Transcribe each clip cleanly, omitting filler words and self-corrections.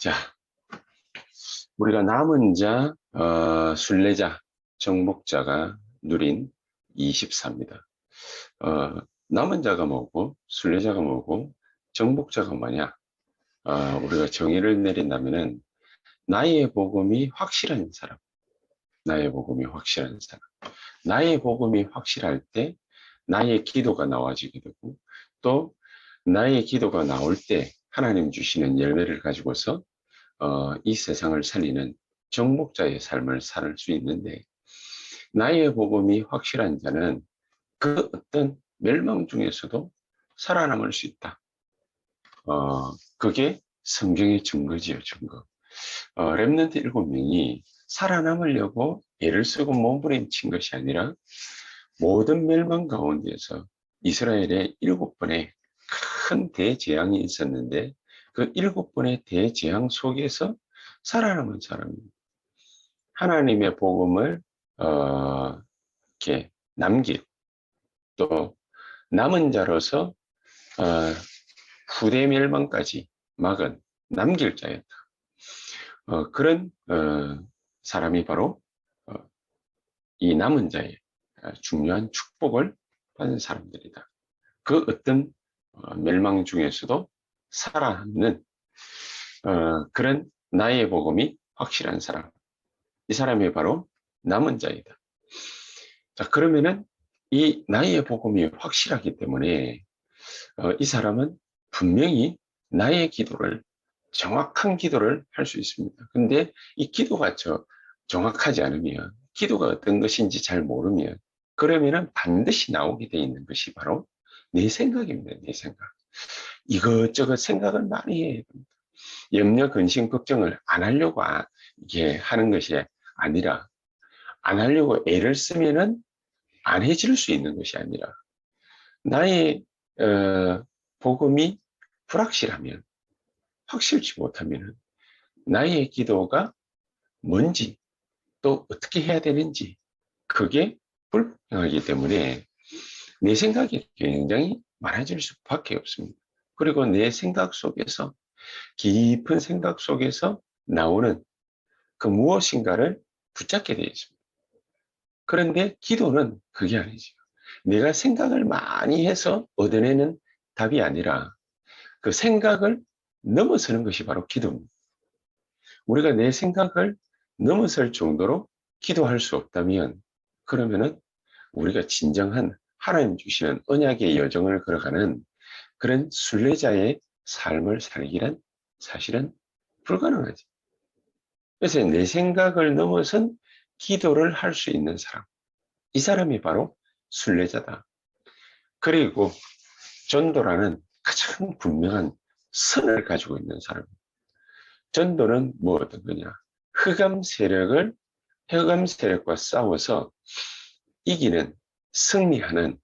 자, 우리가 남은 자, 순례자, 정복자가 누린 24입니다. 남은 자가 뭐고, 순례자가 뭐고, 정복자가 뭐냐? 우리가 정의를 내린다면은, 나의 복음이 확실한 사람, 나의 복음이 확실한 사람, 나의 복음이 확실할 때, 나의 기도가 나와지게 되고, 또, 나의 기도가 나올 때, 하나님 주시는 열매를 가지고서 이 세상을 살리는 정복자의 삶을 살 수 있는데, 나의 복음이 확실한 자는 그 어떤 멸망 중에서도 살아남을 수 있다. 그게 성경의 증거지요, 증거. 렘넌트 7명이 살아남으려고 애를 쓰고 몸부림친 것이 아니라 모든 멸망 가운데에서 이스라엘의 7번의 큰 대재앙이 있었는데 그 7번의 대재앙 속에서 살아남은 사람입니다. 하나님의 복음을 이렇게 남길 또 남은 자로서 어, 후대 멸망까지 막은 남길 자였다. 그런 사람이 바로 이 남은 자의 중요한 축복을 받은 사람들이다. 그 어떤 멸망 중에서도 살아남는 그런 나의 복음이 확실한 사람. 이 사람이 바로 남은 자이다. 자, 그러면은 이 나의 복음이 확실하기 때문에 이 사람은 분명히 나의 기도를 정확한 기도를 할 수 있습니다. 근데 이 기도가 정확하지 않으면 기도가 어떤 것인지 잘 모르면 그러면은 반드시 나오게 돼 있는 것이 바로 내 생각입니다. 내 생각. 이것저것 생각을 많이 해야 됩니다. 염려, 근심, 걱정을 안 하려고 이게 하는 것이 아니라 안 하려고 애를 쓰면은 안 해질 수 있는 것이 아니라 나의 복음이 불확실하면 확실치 못하면 나의 기도가 뭔지 또 어떻게 해야 되는지 그게 불분명하기 때문에 내 생각이 굉장히 많아질 수밖에 없습니다. 그리고 내 생각 속에서 깊은 생각 속에서 나오는 그 무엇인가를 붙잡게 되어 있습니다. 그런데 기도는 그게 아니죠. 내가 생각을 많이 해서 얻어내는 답이 아니라 그 생각을 넘어서는 것이 바로 기도입니다. 우리가 내 생각을 넘어설 정도로 기도할 수 없다면 그러면은 우리가 진정한 하나님 주시는 언약의 여정을 걸어가는 그런 순례자의 삶을 살기란 사실은 불가능하지. 그래서 내 생각을 넘어선 기도를 할 수 있는 사람, 이 사람이 바로 순례자다. 그리고 전도라는 가장 분명한 선을 가지고 있는 사람. 전도는 뭐 어떤 거냐? 흑암 세력과 싸워서 이기는, 승리하는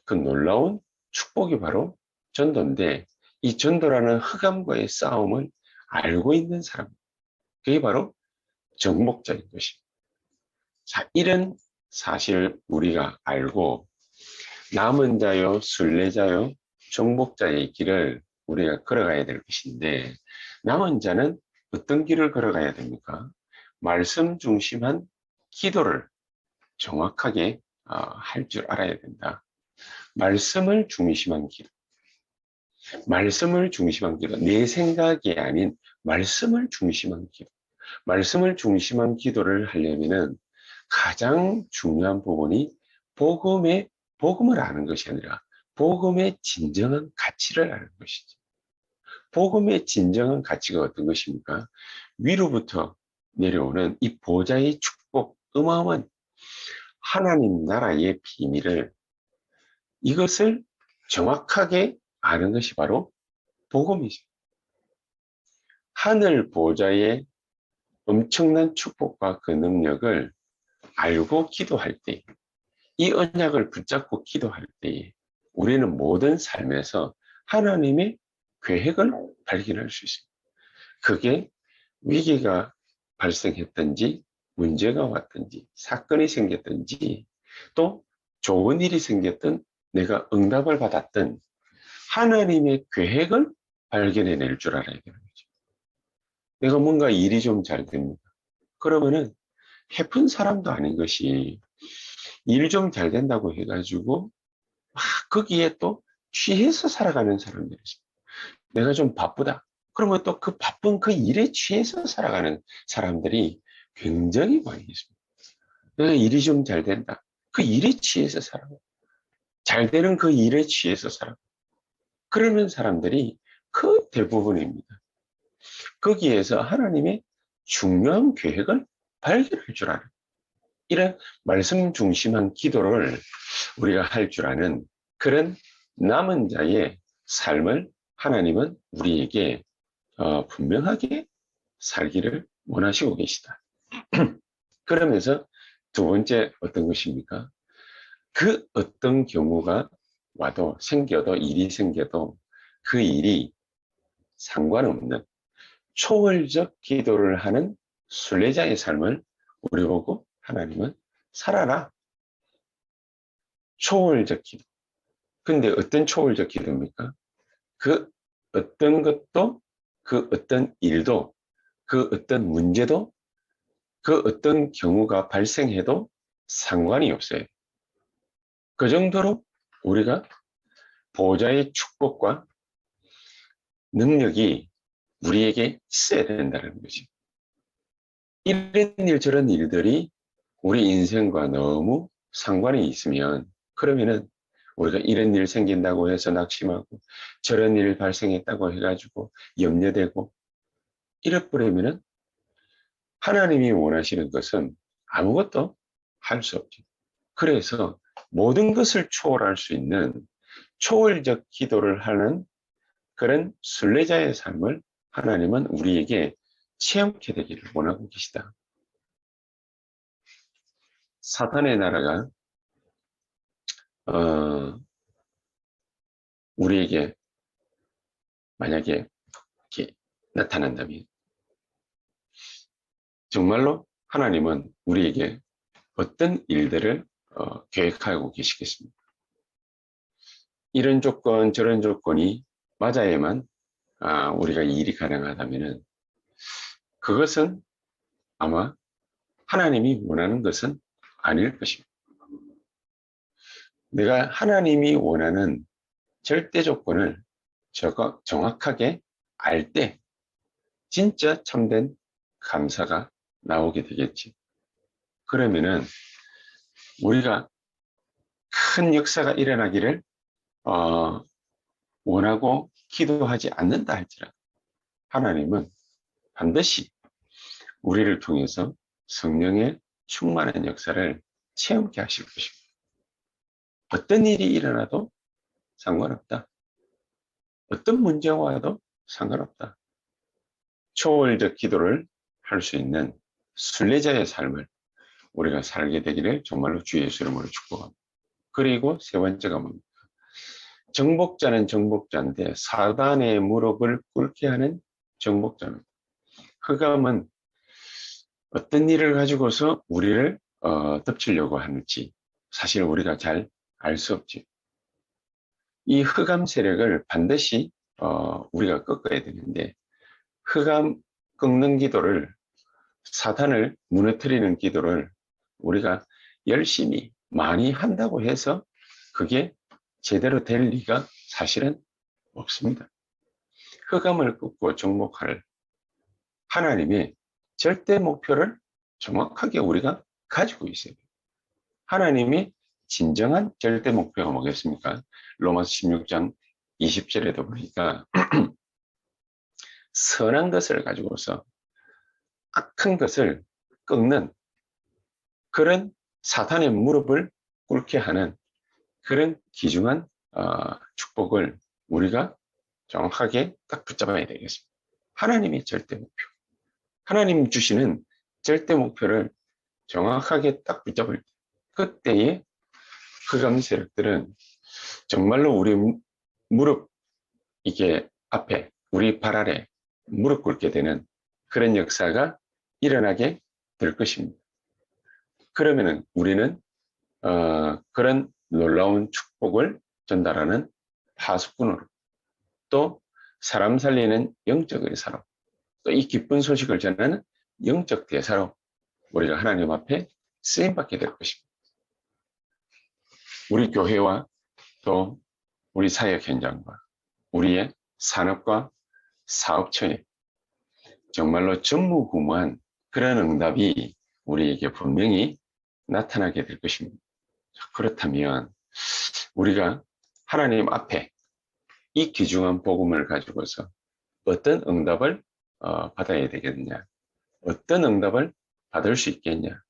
그 놀라운 축복이 바로 전도인데, 이 전도라는 흑암과의 싸움을 알고 있는 사람, 그게 바로 정복자인 것입니다. 자, 이런 사실 우리가 알고 남은 자요, 순례자요, 정복자의 길을 우리가 걸어가야 될 것인데 남은 자는 어떤 길을 걸어가야 됩니까? 말씀 중심한 기도를 정확하게 할 줄 알아야 된다. 말씀을 중심한 기도. 말씀을 중심한 기도. 내 생각이 아닌 말씀을 중심한 기도. 말씀을 중심한 기도를 하려면은 가장 중요한 부분이 복음을 아는 것이 아니라 복음의 진정한 가치를 아는 것이지. 복음의 진정한 가치가 어떤 것입니까? 위로부터 내려오는 이 보좌의 축복, 어마어마한 하나님 나라의 비밀을 이것을 정확하게 아는 것이 바로 복음이죠. 하늘 보좌의 엄청난 축복과 그 능력을 알고 기도할 때, 이 언약을 붙잡고 기도할 때, 우리는 모든 삶에서 하나님의 계획을 발견할 수 있습니다. 그게 위기가 발생했든지, 문제가 왔든지, 사건이 생겼든지, 또 좋은 일이 생겼든, 내가 응답을 받았든, 하나님의 계획을 발견해낼 줄 알아야 되는 거죠. 내가 뭔가 일이 좀 잘 됩니다. 그러면은 해픈 사람도 아닌 것이 일 좀 잘 된다고 해가지고 막 거기에 또 취해서 살아가는 사람들이 있습니다. 내가 좀 바쁘다. 그러면 또 그 바쁜 그 일에 취해서 살아가는 사람들이 굉장히 많이 있습니다. 내가 일이 좀 잘 된다. 그 일에 취해서 살아. 잘 되는 그 일에 취해서 살아. 그러는 사람들이 그 대부분입니다. 거기에서 하나님의 중요한 계획을 발견할 줄 아는 이런 말씀 중심한 기도를 우리가 할 줄 아는 그런 남은 자의 삶을 하나님은 우리에게 분명하게 살기를 원하시고 계시다. 그러면서 두 번째 어떤 것입니까? 그 어떤 경우가 와도 생겨도 일이 생겨도 그 일이 상관없는 초월적 기도를 하는 순례자의 삶을 우리 보고 하나님은 살아라. 초월적 기도. 근데 어떤 초월적 기도입니까? 그 어떤 것도 그 어떤 일도 그 어떤 문제도 그 어떤 경우가 발생해도 상관이 없어요. 그 정도로 우리가 보호자의 축복과 능력이 우리에게 있어야 된다는 거지. 이런 일 저런 일들이 우리 인생과 너무 상관이 있으면 그러면은 우리가 이런 일 생긴다고 해서 낙심하고 저런 일 발생했다고 해가지고 염려되고 이래버리면은 하나님이 원하시는 것은 아무것도 할 수 없죠. 그래서 모든 것을 초월할 수 있는 초월적 기도를 하는 그런 순례자의 삶을 하나님은 우리에게 체험케 되기를 원하고 계시다. 사탄의 나라가 우리에게 만약에 이렇게 나타난다면 정말로 하나님은 우리에게 어떤 일들을 계획하고 계시겠습니까? 이런 조건 저런 조건이 맞아야만 우리가 일이 가능하다면 그것은 아마 하나님이 원하는 것은 아닐 것입니다. 내가 하나님이 원하는 절대 조건을 정확하게 알 때 진짜 참된 감사가 나오게 되겠지. 그러면은 우리가 큰 역사가 일어나기를 원하고 기도하지 않는다 할지라도 하나님은 반드시 우리를 통해서 성령의 충만한 역사를 체험케 하실 것입니다. 어떤 일이 일어나도 상관없다. 어떤 문제가 와도 상관없다. 초월적 기도를 할 수 있는 순례자의 삶을 우리가 살게 되기를 정말로 주 예수 이름으로 축복합니다. 그리고 세 번째가 뭡니까? 정복자는 정복자인데 사단의 무릎을 꿇게 하는 정복자입니다. 흑암은 어떤 일을 가지고서 우리를 덮치려고 하는지 사실 우리가 잘 알 수 없지. 이 흑암 세력을 반드시 우리가 꺾어야 되는데 흑암 꺾는 기도를 사탄을 무너뜨리는 기도를 우리가 열심히 많이 한다고 해서 그게 제대로 될 리가 사실은 없습니다. 흑암을 꺾고 정복할 하나님의 절대 목표를 정확하게 우리가 가지고 있어요. 하나님이 진정한 절대 목표가 뭐겠습니까? 로마서 16장 20절에도 보니까 선한 것을 가지고서 악한 것을 꺾는 그런 사탄의 무릎을 꿇게 하는 그런 귀중한 축복을 우리가 정확하게 딱 붙잡아야 되겠습니다. 하나님의 절대 목표. 하나님 주시는 절대 목표를 정확하게 딱 붙잡을 때 그때의 흑암 세력들은 정말로 우리 무릎 이게 앞에 우리 발 아래 무릎 꿇게 되는 그런 역사가 일어나게 될 것입니다. 그러면은 우리는 그런 놀라운 축복을 전달하는 파수꾼으로 또 사람 살리는 영적 의사로 또 이 기쁜 소식을 전하는 영적 대사로 우리가 하나님 앞에 쓰임받게 될 것입니다. 우리 교회와 또 우리 사역 현장과 우리의 산업과 사업처에 정말로 전무후무한 그런 응답이 우리에게 분명히 나타나게 될 것입니다. 그렇다면 우리가 하나님 앞에 이 귀중한 복음을 가지고서 어떤 응답을 받아야 되겠느냐, 어떤 응답을 받을 수 있겠냐.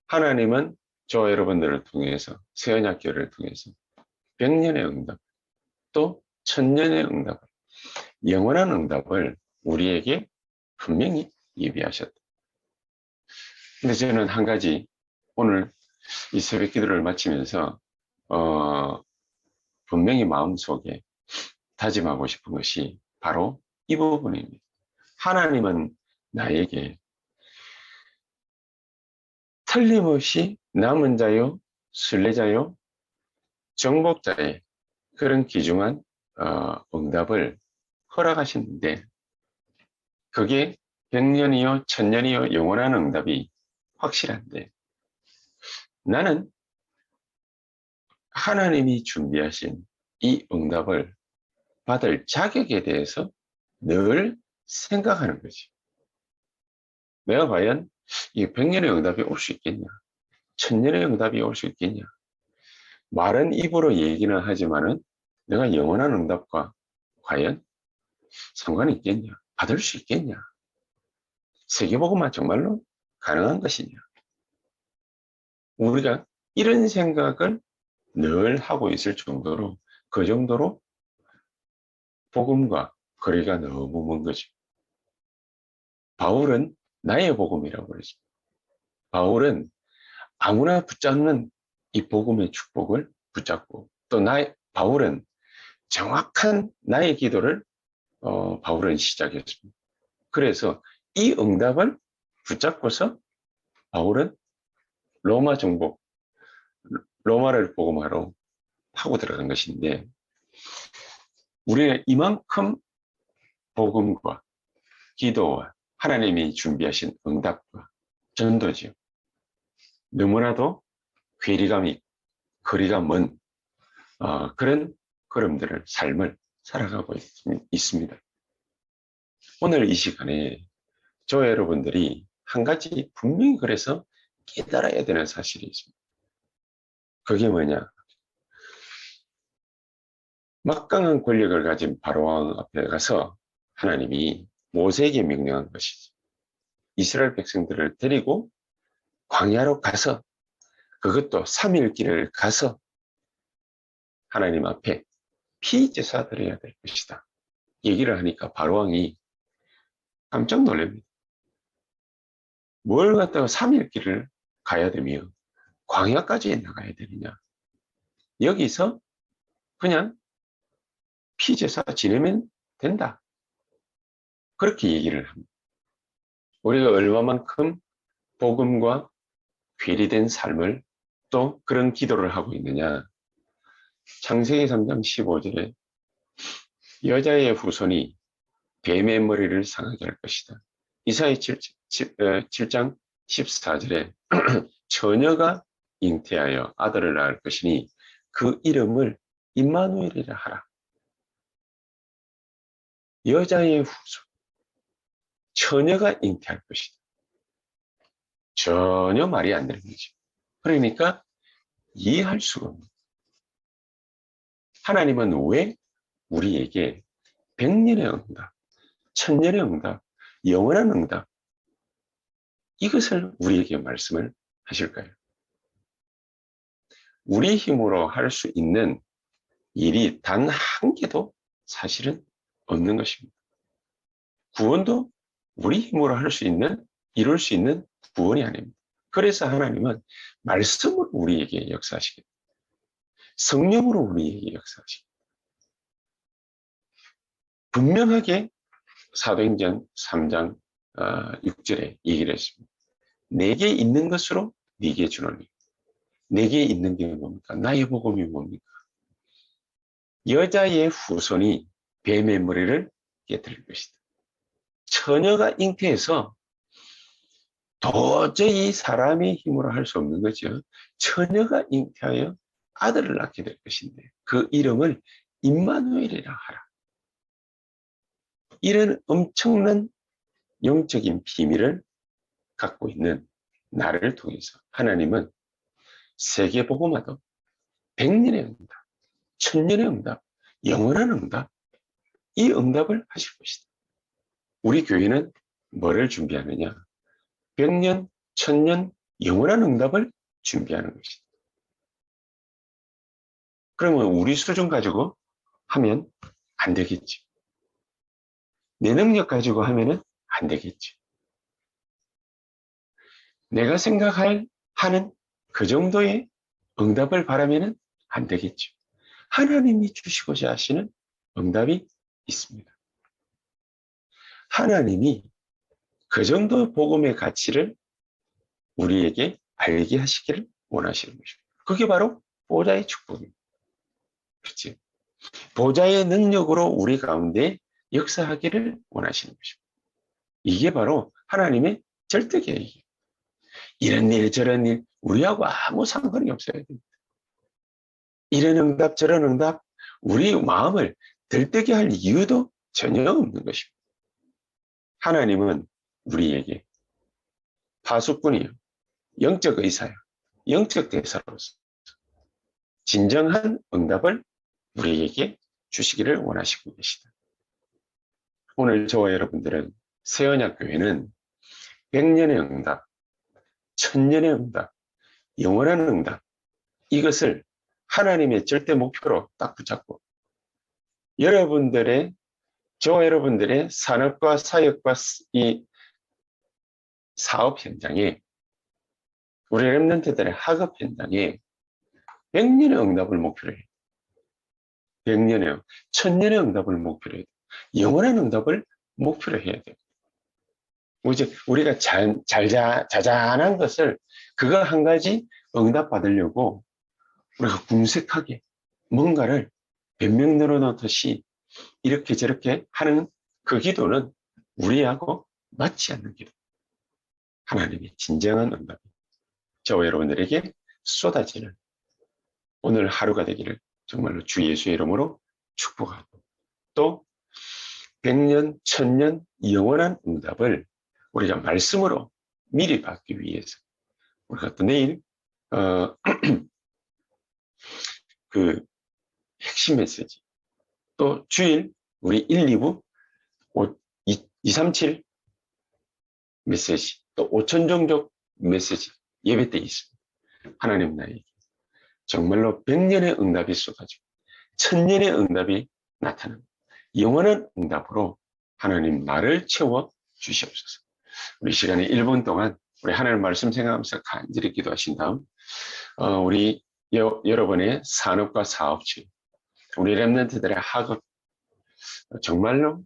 하나님은 저 여러분들을 통해서, 세언약교를 통해서 100년의 응답, 또 1000년의 응답을, 영원한 응답을 우리에게 분명히 예비하셨다. 근데 저는 한 가지 오늘 이 새벽 기도를 마치면서 분명히 마음속에 다짐하고 싶은 것이 바로 이 부분입니다. 하나님은 나에게 틀림없이 남은 자요, 순례자요, 정복자의 그런 귀중한 응답을 허락하시는데 그게 100년이요, 1000년이요, 영원한 응답이 확실한데 나는 하나님이 준비하신 이 응답을 받을 자격에 대해서 늘 생각하는 거지. 내가 과연 이 100년의 응답이 올 수 있겠냐? 1000년의 응답이 올 수 있겠냐? 말은 입으로 얘기는 하지만은 내가 영원한 응답과 과연 상관이 있겠냐? 받을 수 있겠냐? 세계복음만 정말로 가능한 것이냐? 우리가 이런 생각을 늘 하고 있을 정도로 그 정도로 복음과 거리가 너무 먼 거죠. 바울은 나의 복음이라고 그러죠. 바울은 아무나 붙잡는 이 복음의 축복을 붙잡고 또 바울은 정확한 나의 기도를 바울은 시작했습니다. 그래서 이 응답을 붙잡고서 바울은 로마 정복, 로마를 복음하러 하고 들어간 것인데 우리는 이만큼 복음과 기도와 하나님이 준비하신 응답과 전도지요. 너무나도 괴리감이 거리가 먼 그런 걸음들을 삶을 살아가고 있습니다. 오늘 이 시간에 저 여러분들이 한 가지 분명히 그래서 깨달아야 되는 사실이 있습니다. 그게 뭐냐? 막강한 권력을 가진 바로왕 앞에 가서 하나님이 모세에게 명령한 것이죠. 이스라엘 백성들을 데리고 광야로 가서 그것도 3일 길을 가서 하나님 앞에 피제사 드려야 될 것이다. 얘기를 하니까 바로왕이 깜짝 놀랍니다. 뭘 갖다가 3일 길을 가야 되며 광야까지 나가야 되느냐. 여기서 그냥 피제사 지내면 된다. 그렇게 얘기를 합니다. 우리가 얼마만큼 복음과 괴리된 삶을 또 그런 기도를 하고 있느냐. 창세기 3장 15절에 여자의 후손이 뱀의 머리를 상하게 할 것이다. 이사야 7장 14절에 처녀가 잉태하여 아들을 낳을 것이니 그 이름을 임마누엘이라 하라. 여자의 후손, 처녀가 잉태할 것이다. 전혀 말이 안 되는 거죠. 그러니까 이해할 수가 없는. 하나님은 왜 우리에게 100년의 응답, 1000년의 응답, 영원한 응답 이것을 우리에게 말씀을 하실까요? 우리 힘으로 할 수 있는 일이 단 한 개도 사실은 없는 것입니다. 구원도 우리 힘으로 할 수 있는, 이룰 수 있는 구원이 아닙니다. 그래서 하나님은 말씀으로 우리에게 역사하시겠다. 성령으로 우리에게 역사하시겠다. 분명하게 사도행전 3장 6절에 얘기를 했습니다. 내게 있는 것으로 네게 주노니. 내게 있는 게 뭡니까? 나의 복음이 뭡니까? 여자의 후손이 뱀의 머리를 깨뜨릴 것이다. 처녀가 잉태해서 도저히 사람의 힘으로 할 수 없는 거죠. 처녀가 잉태하여 아들을 낳게 될 것인데 그 이름을 임마누엘이라 하라. 이런 엄청난 영적인 비밀을 갖고 있는 나를 통해서 하나님은 세계복음화도 100년의 응답, 1000년의 응답, 영원한 응답, 이 응답을 하실 것이다. 우리 교회는 뭐를 준비하느냐? 100년, 1000년, 영원한 응답을 준비하는 것이다. 그러면 우리 수준 가지고 하면 안 되겠지. 내 능력 가지고 하면은 안 되겠지. 내가 하는 그 정도의 응답을 바라면은 안 되겠죠. 하나님이 주시고자 하시는 응답이 있습니다. 하나님이 그 정도 복음의 가치를 우리에게 알게 하시기를 원하시는 것입니다. 그게 바로 보좌의 축복입니다. 그렇지? 보좌의 능력으로 우리 가운데 역사하기를 원하시는 것입니다. 이게 바로 하나님의 절대 계획이에요. 이런 일 저런 일 우리하고 아무 상관이 없어야 됩니다. 이런 응답 저런 응답 우리 마음을 들뜨게 할 이유도 전혀 없는 것입니다. 하나님은 우리에게 파수꾼이요, 영적 의사요, 영적 대사로서 진정한 응답을 우리에게 주시기를 원하시고 계시다. 오늘 저와 여러분들은 새언약교회는 100년의 응답, 1000년의 응답, 영원한 응답, 이것을 하나님의 절대 목표로 딱 붙잡고 저와 여러분들의 산업과 사역과 이 사업 현장에, 우리 렘넌트들의 학업 현장에 100년의 응답을 목표로 해요. 100년의, 1000년의 응답을 목표로 해요. 영원한 응답을 목표로 해야 돼요. 이제 우리가 자잘한 것을 그거 한 가지 응답 받으려고 우리가 궁색하게 뭔가를 변명 늘어놓듯이 이렇게 저렇게 하는 그 기도는 우리하고 맞지 않는 기도. 하나님의 진정한 응답이 저와 여러분들에게 쏟아지는 오늘 하루가 되기를 정말로 주 예수의 이름으로 축복하고, 또 100년, 1000년 영원한 응답을 우리가 말씀으로 미리 받기 위해서 우리가 또 내일 그 핵심 메시지, 또 주일 우리 1, 2부 237 메시지, 또 5천종족 메시지 예배 때 있습니다. 하나님 나에게 정말로 100년의 응답이 쏟아지고 1000년의 응답이 나타납니다. 영원한 응답으로 하나님 나를 채워 주시옵소서. 우리 시간에 1분 동안 우리 하나님 말씀 생각하면서 간절히 기도하신 다음 우리 여러분의 산업과 사업지, 우리 렘넌트들의 학업, 정말로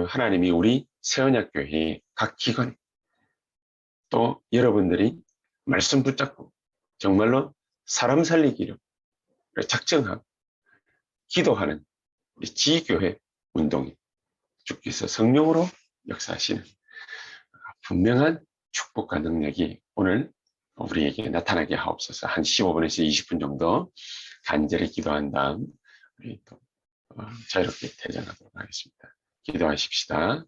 하나님이 우리 새언약교회 각 기관, 또 여러분들이 말씀 붙잡고 정말로 사람 살리기를 작정하고 기도하는 우리 지교회 운동에 주께서 성령으로 역사하시는 분명한 축복과 능력이 오늘 우리에게 나타나게 하옵소서. 한 15분에서 20분 정도 간절히 기도한 다음 우리 또 자유롭게 퇴장하도록 하겠습니다. 기도하십시다.